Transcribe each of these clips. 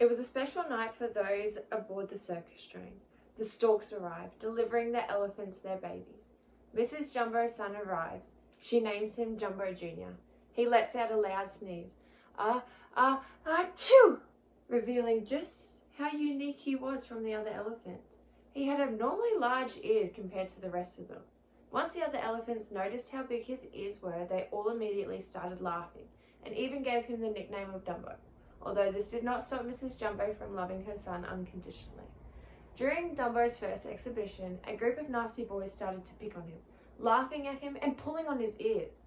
It was a special night for those aboard the circus train. The storks arrived, delivering the elephants their babies. Mrs. Jumbo's son arrives. She names him Jumbo Jr. He lets out a loud sneeze. Achoo! Revealing just how unique he was from the other elephants. He had abnormally large ears compared to the rest of them. Once the other elephants noticed how big his ears were, they all immediately started laughing, and even gave him the nickname of Dumbo, although this did not stop Mrs. Jumbo from loving her son unconditionally. During Dumbo's first exhibition, a group of nasty boys started to pick on him, laughing at him and pulling on his ears.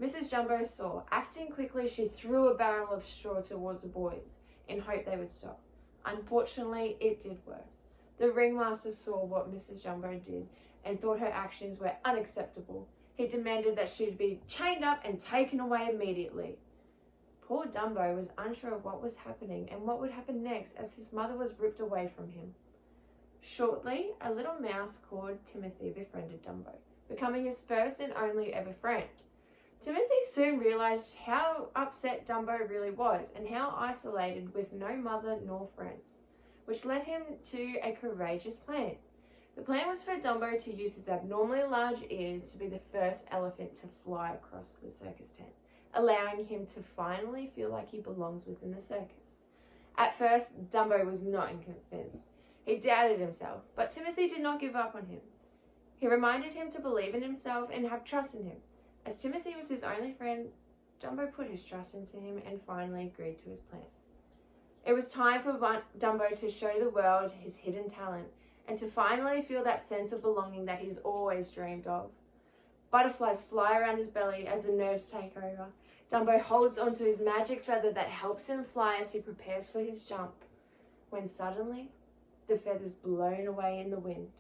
Mrs. Jumbo saw. Acting quickly, she threw a barrel of straw towards the boys in hope they would stop. Unfortunately, it did worse. The ringmaster saw what Mrs. Jumbo did and thought her actions were unacceptable. He demanded that she be chained up and taken away immediately. Poor Dumbo was unsure of what was happening and what would happen next as his mother was ripped away from him. Shortly, a little mouse called Timothy befriended Dumbo, becoming his first and only ever friend. Timothy soon realized how upset Dumbo really was and how isolated with no mother nor friends, which led him to a courageous plan. The plan was for Dumbo to use his abnormally large ears to be the first elephant to fly across the circus tent, allowing him to finally feel like he belongs within the circus. At first, Dumbo was not convinced. He doubted himself, but Timothy did not give up on him. He reminded him to believe in himself and have trust in him. As Timothy was his only friend, Dumbo put his trust into him and finally agreed to his plan. It was time for Dumbo to show the world his hidden talent and to finally feel that sense of belonging that he's always dreamed of. Butterflies fly around his belly as the nerves take over. Dumbo holds onto his magic feather that helps him fly as he prepares for his jump, when suddenly the feather's blown away in the wind.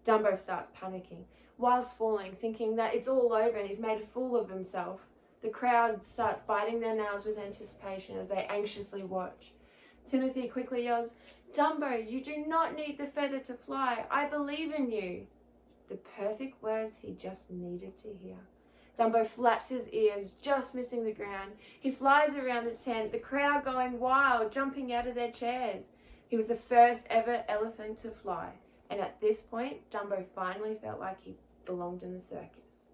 Dumbo starts panicking, whilst falling, thinking that it's all over and he's made a fool of himself. The crowd starts biting their nails with anticipation as they anxiously watch. Timothy quickly yells, "Dumbo, you do not need the feather to fly. I believe in you." The perfect words he just needed to hear. Dumbo flaps his ears, just missing the ground. He flies around the tent, the crowd going wild, jumping out of their chairs. He was the first ever elephant to fly, and at this point, Dumbo finally felt like he belonged in the circus.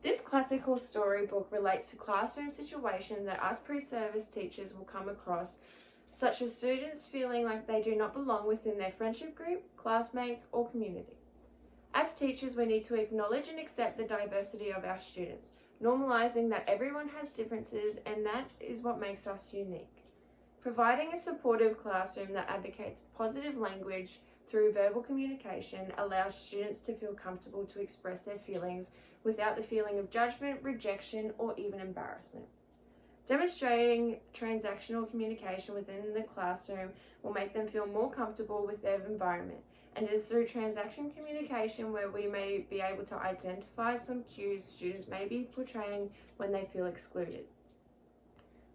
This classical storybook relates to classroom situations that us pre-service teachers will come across, such as students feeling like they do not belong within their friendship group, classmates, or community. As teachers, we need to acknowledge and accept the diversity of our students, normalizing that everyone has differences and that is what makes us unique. Providing a supportive classroom that advocates positive language through verbal communication allows students to feel comfortable to express their feelings without the feeling of judgment, rejection, or even embarrassment. Demonstrating transactional communication within the classroom will make them feel more comfortable with their environment, and it is through transaction communication where we may be able to identify some cues students may be portraying when they feel excluded.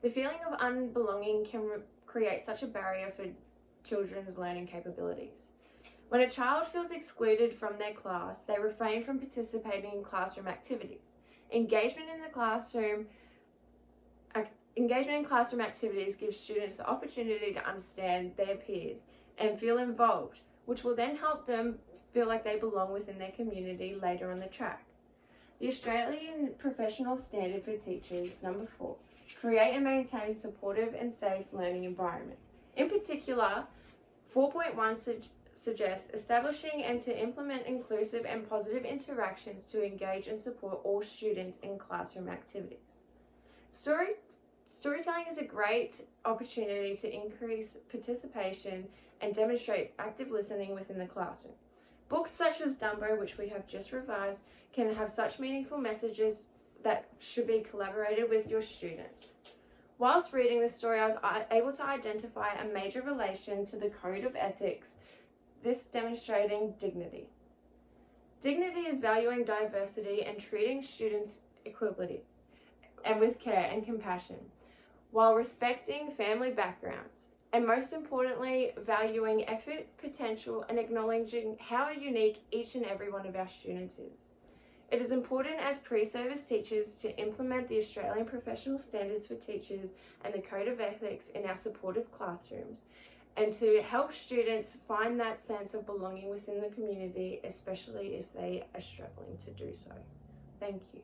The feeling of unbelonging can create such a barrier for children's learning capabilities. When a child feels excluded from their class, they refrain from participating in classroom activities. Engagement in classroom activities gives students the opportunity to understand their peers and feel involved, which will then help them feel like they belong within their community later on the track. The Australian Professional Standard for Teachers, number 4, create and maintain supportive and safe learning environment. In particular, 4.1 suggests establishing and to implement inclusive and positive interactions to engage and support all students in classroom activities. Storytelling is a great opportunity to increase participation and demonstrate active listening within the classroom. Books such as Dumbo, which we have just revised, can have such meaningful messages that should be collaborated with your students. Whilst reading the story, I was able to identify a major relation to the code of ethics, this demonstrating dignity. Dignity is valuing diversity and treating students equally and with care and compassion, while respecting family backgrounds, and most importantly, valuing effort, potential, and acknowledging how unique each and every one of our students is. It is important as pre-service teachers to implement the Australian Professional Standards for Teachers and the Code of Ethics in our supportive classrooms, and to help students find that sense of belonging within the community, especially if they are struggling to do so. Thank you.